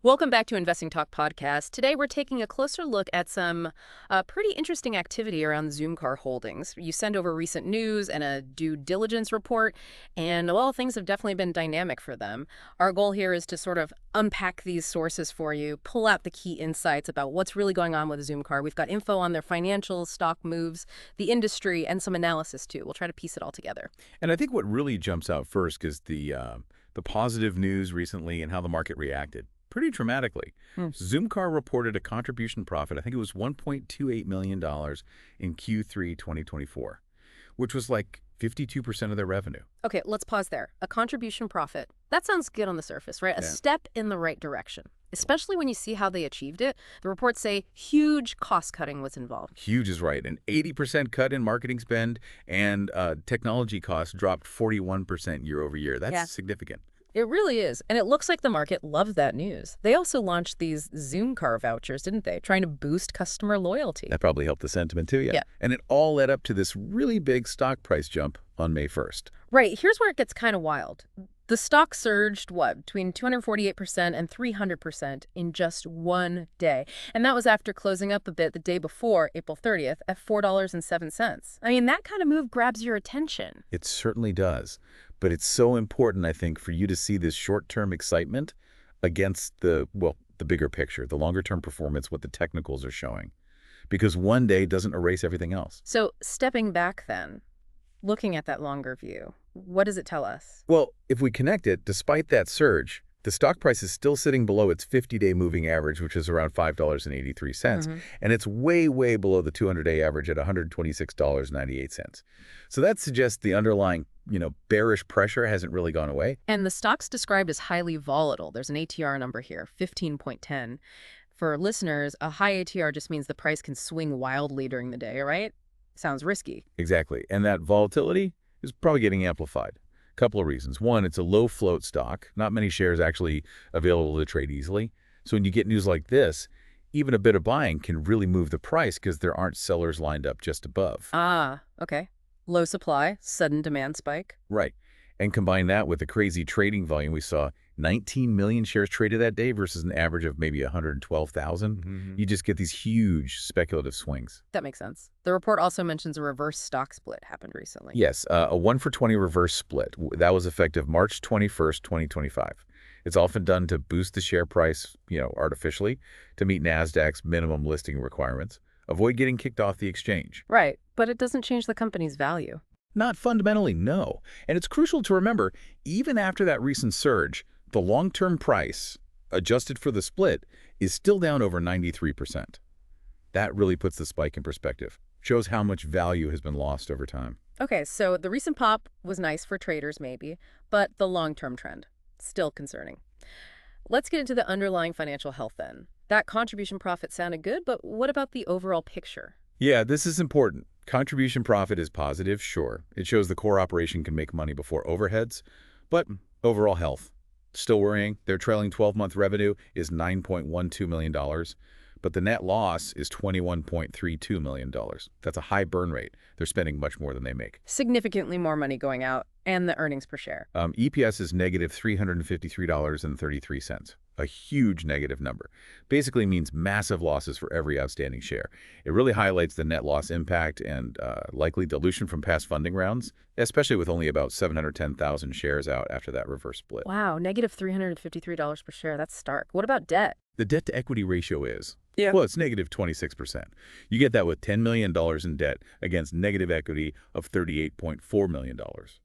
Welcome back to Investing Talk Podcast. Today we're taking a closer look at some pretty interesting activity around Zoomcar holdings. You send over recent news and a due diligence report, and well, things have definitely been dynamic for them. Our goal here is to sort of unpack these sources for you, pull out the key insights about what's really going on with Zoomcar. We've got info on their financials, stock moves, the industry, and some analysis too. We'll try to piece it all together. And I think what really jumps out first is the positive news recently and how the market reacted pretty dramatically. Zoomcar reported a contribution profit, I think it was $1.28 million in Q3 2024, which was like 52% of their revenue. Okay, let's pause there. A contribution profit. That sounds good on the surface, right? A step in the right direction, especially when you see how they achieved it. The reports say huge cost cutting was involved. Huge is right. An 80% cut in marketing spend and technology costs dropped 41% year over year. That's significant. It really is. And it looks like the market loved that news. They also launched these Zoomcar vouchers, didn't they? Trying to boost customer loyalty. That probably helped the sentiment too, yeah. And it all led up to this really big stock price jump on May 1st. Right. Here's where it gets kind of wild. The stock surged, between 248% and 300% in just one day. And that was after closing up a bit the day before, April 30th, at $4.07. I mean, that kind of move grabs your attention. It certainly does. But it's so important, I think, for you to see this short-term excitement against the bigger picture, the longer-term performance, what the technicals are showing. Because one day doesn't erase everything else. So stepping back then, looking at that longer view, what does it tell us? Well, if we connect it, despite that surge, the stock price is still sitting below its 50-day moving average, which is around $5.83. And it's way, way below the 200-day average at $126.98. So that suggests the underlying, bearish pressure hasn't really gone away. And the stock's described as highly volatile. There's an ATR number here, 15.10. For listeners, a high ATR just means the price can swing wildly during the day, right? Sounds risky. Exactly. And that volatility is probably getting amplified. Couple of reasons. One, it's a low float stock. Not many shares actually available to trade easily. So when you get news like this, even a bit of buying can really move the price because there aren't sellers lined up just above. Ah, okay. Low supply, sudden demand spike. Right. And combine that with the crazy trading volume we saw, 19 million shares traded that day versus an average of maybe 112,000. You just get these huge speculative swings. That makes sense. The report also mentions a reverse stock split happened recently. Yes, a 1-for-20 reverse split. That was effective March 21st, 2025. It's often done to boost the share price, artificially, to meet Nasdaq's minimum listing requirements. Avoid getting kicked off the exchange. Right, but it doesn't change the company's value. Not fundamentally, no. And it's crucial to remember, even after that recent surge, the long-term price, adjusted for the split, is still down over 93%. That really puts the spike in perspective. Shows how much value has been lost over time. Okay, so the recent pop was nice for traders maybe, but the long-term trend, still concerning. Let's get into the underlying financial health then. That contribution profit sounded good, but what about the overall picture? Yeah, this is important. Contribution profit is positive, sure. It shows the core operation can make money before overheads, but overall health. Still worrying. Their trailing 12-month revenue is $9.12 million, but the net loss is $21.32 million. That's a high burn rate. They're spending much more than they make. Significantly more money going out, and the earnings per share. EPS is negative $353.33. A huge negative number. Basically means massive losses for every outstanding share. It really highlights the net loss impact and likely dilution from past funding rounds, especially with only about 710,000 shares out after that reverse split. Wow, negative $353 per share. That's stark. What about debt? The debt-to-equity ratio is, well, it's negative 26%. You get that with $10 million in debt against negative equity of $38.4 million.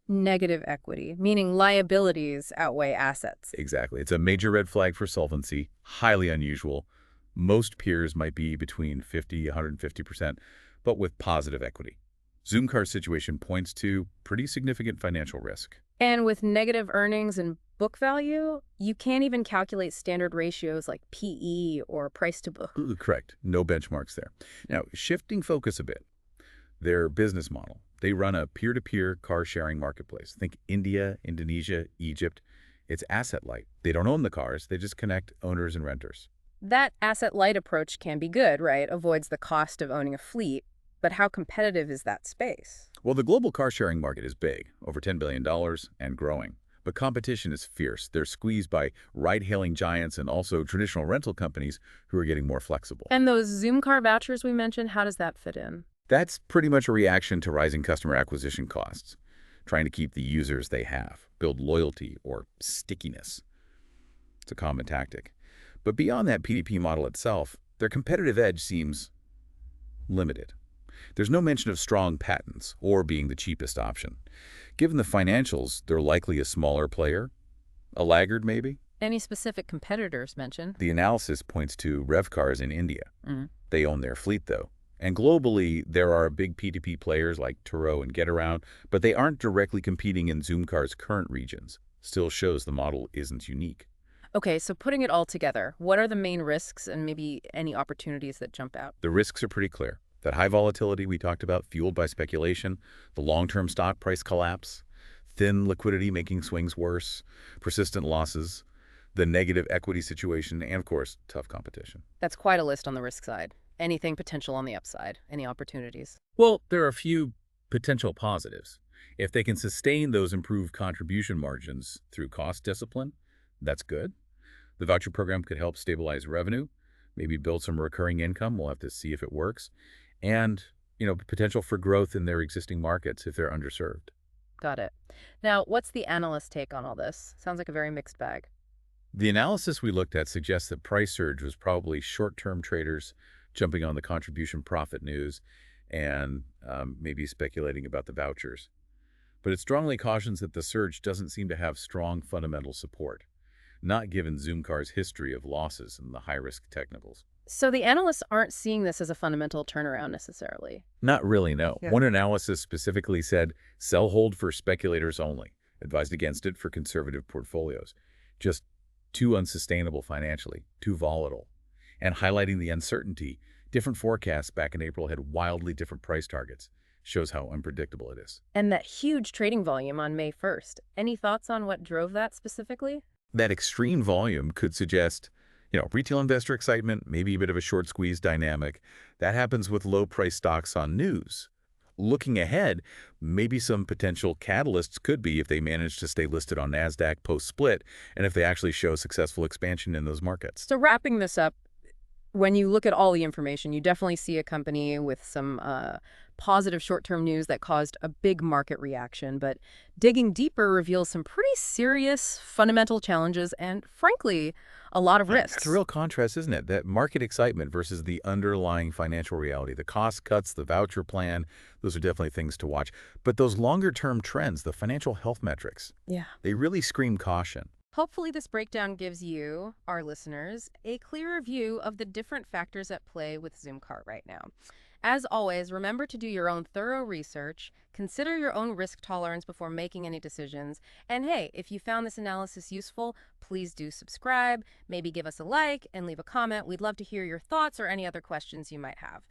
Negative equity, meaning liabilities outweigh assets. Exactly. It's a major red flag for solvency, highly unusual. Most peers might be between 50, 150%, but with positive equity. Zoomcar's situation points to pretty significant financial risk. And with negative earnings and book value, you can't even calculate standard ratios like PE or price to book. Correct. No benchmarks there. Now, shifting focus a bit, their business model. They run a peer-to-peer car-sharing marketplace. Think India, Indonesia, Egypt. It's asset-light. They don't own the cars. They just connect owners and renters. That asset-light approach can be good, right? Avoids the cost of owning a fleet. But how competitive is that space? Well, the global car-sharing market is big, over $10 billion and growing. but competition is fierce. They're squeezed by ride-hailing giants and also traditional rental companies who are getting more flexible. And those Zoomcar vouchers we mentioned, how does that fit in? That's pretty much a reaction to rising customer acquisition costs, trying to keep the users they have, build loyalty or stickiness. It's a common tactic. But beyond that PDP model itself, their competitive edge seems limited. There's no mention of strong patents or being the cheapest option. Given the financials, they're likely a smaller player, a laggard maybe. Any specific competitors mentioned? The analysis points to Revcars in India. Mm. They own their fleet, though. And globally, there are big P2P players like Turo and GetAround, but they aren't directly competing in Zoomcar's current regions. Still shows the model isn't unique. Okay, so putting it all together, what are the main risks and maybe any opportunities that jump out? The risks are pretty clear. That high volatility we talked about, fueled by speculation, the long-term stock price collapse, thin liquidity making swings worse, persistent losses, the negative equity situation, and of course, tough competition. That's quite a list on the risk side. Anything potential on the upside? Any opportunities? Well, there are a few potential positives. If they can sustain those improved contribution margins through cost discipline, that's good. The voucher program could help stabilize revenue, maybe build some recurring income. We'll have to see if it works. And, potential for growth in their existing markets if they're underserved. Got it. Now, what's the analyst take on all this? Sounds like a very mixed bag. The analysis we looked at suggests that price surge was probably short-term traders jumping on the contribution profit news and maybe speculating about the vouchers. But it strongly cautions that the surge doesn't seem to have strong fundamental support, not given Zoomcar's history of losses in the high-risk technicals. So the analysts aren't seeing this as a fundamental turnaround necessarily. Not really, no. Yeah. One analysis specifically said, sell hold for speculators only, advised against it for conservative portfolios. Just too unsustainable financially, too volatile. And highlighting the uncertainty, different forecasts back in April had wildly different price targets. Shows how unpredictable it is. And that huge trading volume on May 1st. Any thoughts on what drove that specifically? That extreme volume could suggest, retail investor excitement, maybe a bit of a short squeeze dynamic. That happens with low-price stocks on news. Looking ahead, maybe some potential catalysts could be if they manage to stay listed on Nasdaq post-split and if they actually show successful expansion in those markets. So wrapping this up, when you look at all the information, you definitely see a company with some positive short-term news that caused a big market reaction, but digging deeper reveals some pretty serious fundamental challenges and, frankly, a lot of risks. It's a real contrast, isn't it? That market excitement versus the underlying financial reality. The cost cuts, the voucher plan, those are definitely things to watch. But those longer-term trends, the financial health metrics, they really scream caution. Hopefully this breakdown gives you, our listeners, a clearer view of the different factors at play with Zoomcar right now. As always, remember to do your own thorough research, consider your own risk tolerance before making any decisions, and hey, if you found this analysis useful, please do subscribe, maybe give us a like, and leave a comment. We'd love to hear your thoughts or any other questions you might have.